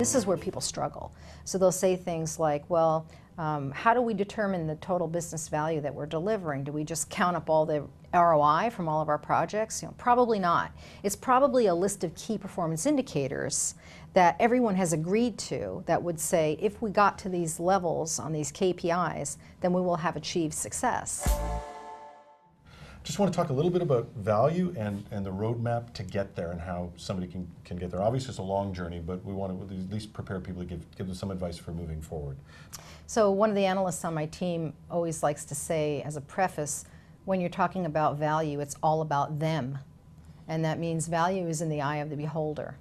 This is where people struggle. So they'll say things like, well, how do we determine the total business value that we're delivering? Do we just count up all the ROI from all of our projects? Probably not. It's probably a list of key performance indicators that everyone has agreed to that would say, if we got to these levels on these KPIs, then we will have achieved success. Just want to talk a little bit about value and the roadmap to get there and how somebody can get there. Obviously, it's a long journey, but we want to at least prepare people to give them some advice for moving forward. So one of the analysts on my team always likes to say, as a preface, when you're talking about value, it's all about them. And that means value is in the eye of the beholder.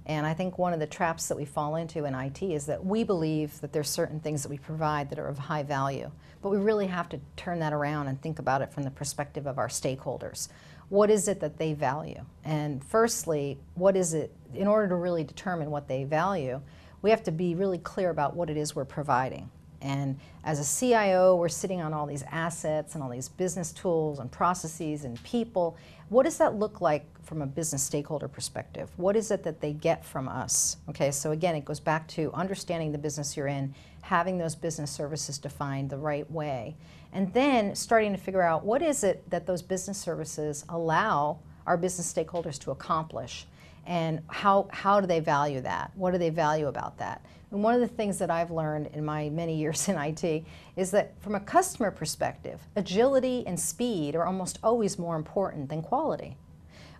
And I think one of the traps that we fall into in IT is that we believe that there's certain things that we provide that are of high value. But we really have to turn that around and think about it from the perspective of our stakeholders. What is it that they value? And firstly, what is it, in order to really determine what they value, we have to be really clear about what it is we're providing. And as a CIO, we're sitting on all these assets and all these business tools and processes and people. What does that look like from a business stakeholder perspective? What is it that they get from us? Okay, so again, it goes back to understanding the business you're in, having those business services defined the right way, and then starting to figure out what is it that those business services allow our business stakeholders to accomplish, and how do they value that? What do they value about that? And one of the things that I've learned in my many years in IT is that from a customer perspective, agility and speed are almost always more important than quality,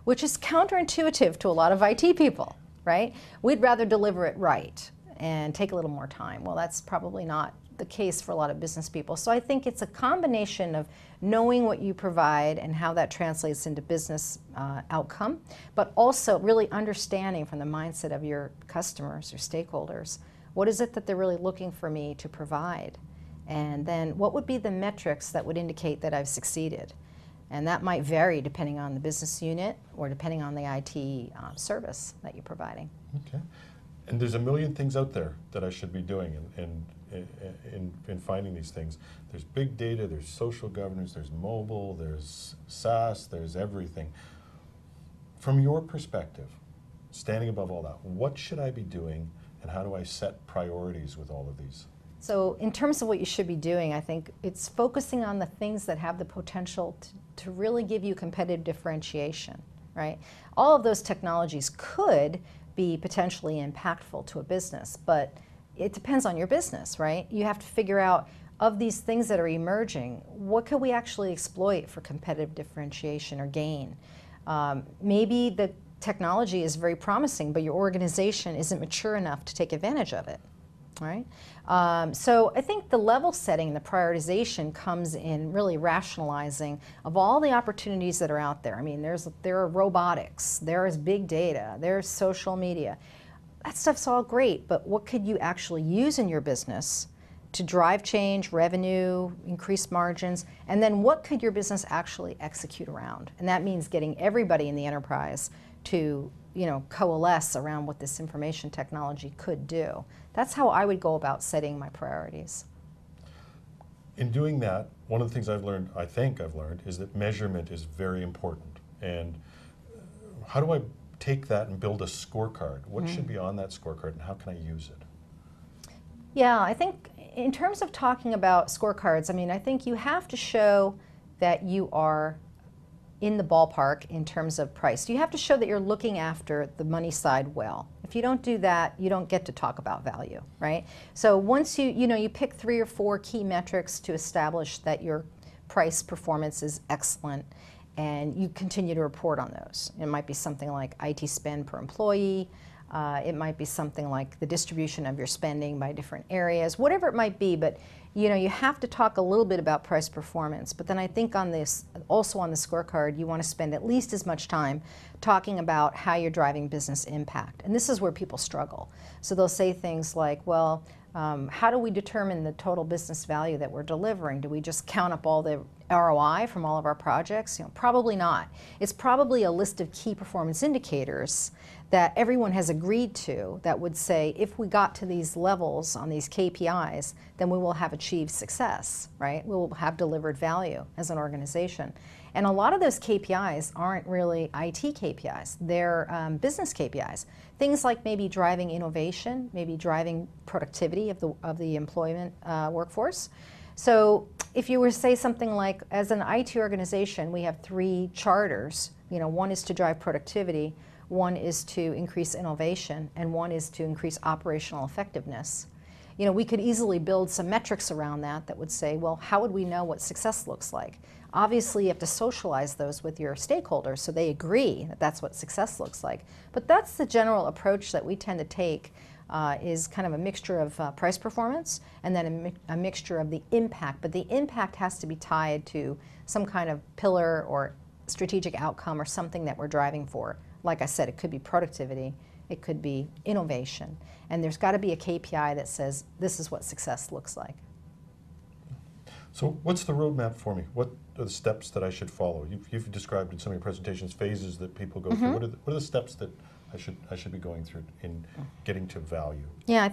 which is counterintuitive to a lot of IT people, right? We'd rather deliver it right and take a little more time. Well, that's probably not the case for a lot of business people. So I think it's a combination of knowing what you provide and how that translates into business outcome, but also really understanding from the mindset of your customers, your stakeholders, what is it that they're really looking for me to provide? And then what would be the metrics that would indicate that I've succeeded? And that might vary depending on the business unit or depending on the IT service that you're providing. Okay. And there's a million things out there that I should be doing in finding these things. There's big data, there's social governance, there's mobile, there's SaaS, there's everything. From your perspective, standing above all that, what should I be doing and how do I set priorities with all of these? So in terms of what you should be doing, I think it's focusing on the things that have the potential to really give you competitive differentiation, right? All of those technologies could be potentially impactful to a business, but it depends on your business, right? You have to figure out, of these things that are emerging, what can we actually exploit for competitive differentiation or gain? Maybe the technology is very promising, but your organization isn't mature enough to take advantage of it, right? So I think the level setting, the prioritization comes in really rationalizing of all the opportunities that are out there. I mean, there are robotics, there is big data, there's social media. That stuff's all great, but what could you actually use in your business to drive change, revenue, increase margins, and then what could your business actually execute around? And that means getting everybody in the enterprise to coalesce around what this information technology could do. That's how I would go about setting my priorities. In doing that, one of the things I think I've learned, is that measurement is very important. And how do I take that and build a scorecard? What should be on that scorecard and how can I use it? Yeah, I think in terms of talking about scorecards, I think you have to show that you are in the ballpark in terms of price. You have to show that you're looking after the money side well. If you don't do that, you don't get to talk about value, right? So once you pick 3 or 4 key metrics to establish that your price performance is excellent, and you continue to report on those. It might be something like IT spend per employee, it might be something like the distribution of your spending by different areas, whatever it might be, but you have to talk a little bit about price performance. But then I think on this, also on the scorecard, you want to spend at least as much time talking about how you're driving business impact. And this is where people struggle. So they'll say things like, well, how do we determine the total business value that we're delivering? Do we just count up all the ROI from all of our projects? Probably not. It's probably a list of key performance indicators that everyone has agreed to that would say, if we got to these levels on these KPIs, then we will have achieved success, right? We will have delivered value as an organization. And a lot of those KPIs aren't really IT KPIs, they're business KPIs. Things like maybe driving innovation, maybe driving productivity of the employment workforce. So if you were to say something like, as an IT organization, we have 3 charters. One is to drive productivity, one is to increase innovation, and one is to increase operational effectiveness. We could easily build some metrics around that would say, well, how would we know what success looks like? Obviously, you have to socialize those with your stakeholders so they agree that that's what success looks like. But that's the general approach that we tend to take, is kind of a mixture of price performance and then a mixture of the impact. But the impact has to be tied to some kind of pillar or strategic outcome or something that we're driving for. Like I said, it could be productivity, it could be innovation, and there's got to be a KPI that says this is what success looks like. So what's the roadmap for me? What are the steps that I should follow? You've described in some of your presentations phases that people go through. What are the steps that I should be going through in getting to value? Yeah, I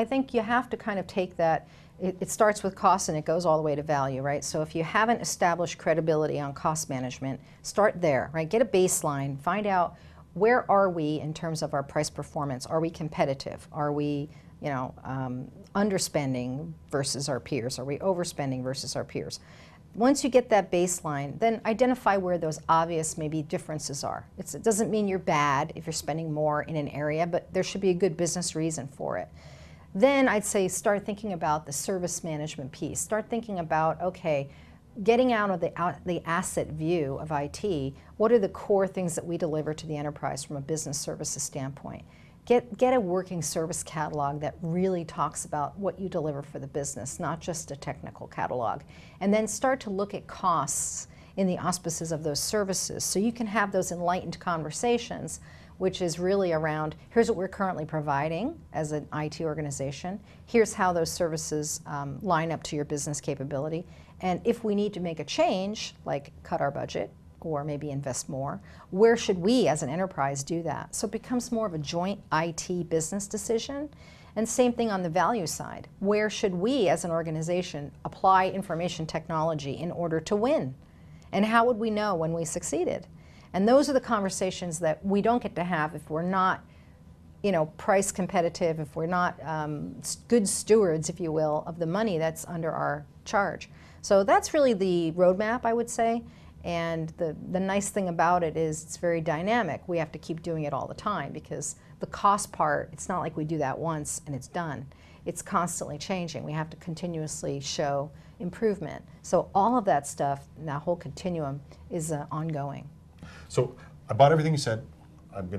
think you have to kind of take that. It starts with cost and it goes all the way to value, right? So if you haven't established credibility on cost management, start there, right? Get a baseline, find out where are we in terms of our price performance. Are we competitive? Are we underspending versus our peers? Are we overspending versus our peers? Once you get that baseline, then identify where those obvious maybe differences are. It doesn't mean you're bad if you're spending more in an area, but there should be a good business reason for it. Then I'd say start thinking about the service management piece. Start thinking about, okay, getting out of the asset view of IT, what are the core things that we deliver to the enterprise from a business services standpoint? Get a working service catalog that really talks about what you deliver for the business, not just a technical catalog. And then start to look at costs in the auspices of those services so you can have those enlightened conversations, which is really around, here's what we're currently providing as an IT organization, here's how those services line up to your business capability, and if we need to make a change, like cut our budget, or maybe invest more, where should we as an enterprise do that? So it becomes more of a joint IT business decision. And same thing on the value side. Where should we as an organization apply information technology in order to win? And how would we know when we succeeded? And those are the conversations that we don't get to have if we're not price competitive, if we're not good stewards, if you will, of the money that's under our charge. So that's really the roadmap, I would say. And the nice thing about it is it's very dynamic. We have to keep doing it all the time because the cost part, it's not like we do that once and it's done. It's constantly changing. We have to continuously show improvement. So all of that stuff, that whole continuum, is ongoing. So I bought everything you said. I'm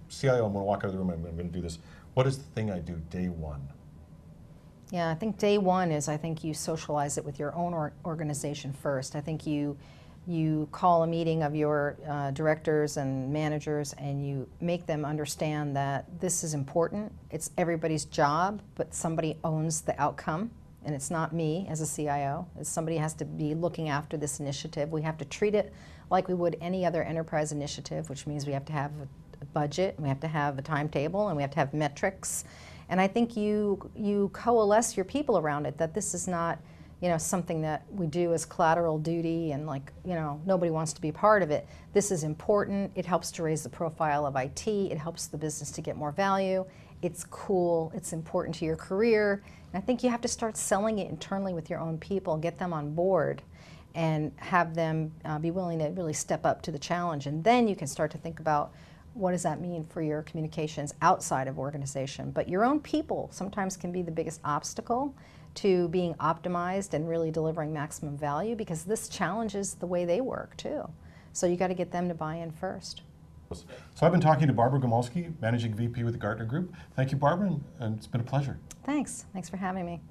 CIO, I'm going to walk out of the room, I'm going to do this. What is the thing I do day one? Yeah, I think day one is, I think you socialize it with your own organization first. I think you call a meeting of your directors and managers and you make them understand that this is important. It's everybody's job, but somebody owns the outcome. And it's not me as a CIO. Somebody has to be looking after this initiative. We have to treat it like we would any other enterprise initiative, which means we have to have a budget, and we have to have a timetable, and we have to have metrics. And I think you coalesce your people around it, that this is not something that we do as collateral duty and nobody wants to be part of it. This is important. It helps to raise the profile of IT. It helps the business to get more value. It's cool. It's important to your career. And I think you have to start selling it internally with your own people, get them on board, and have them be willing to really step up to the challenge. And then you can start to think about, what does that mean for your communications outside of organization? But your own people sometimes can be the biggest obstacle to being optimized and really delivering maximum value, because this challenges the way they work too. So you got to get them to buy in first. So I've been talking to Barbara Gomulski, Managing VP with the Gartner Group. Thank you, Barbara, and it's been a pleasure. Thanks. Thanks for having me.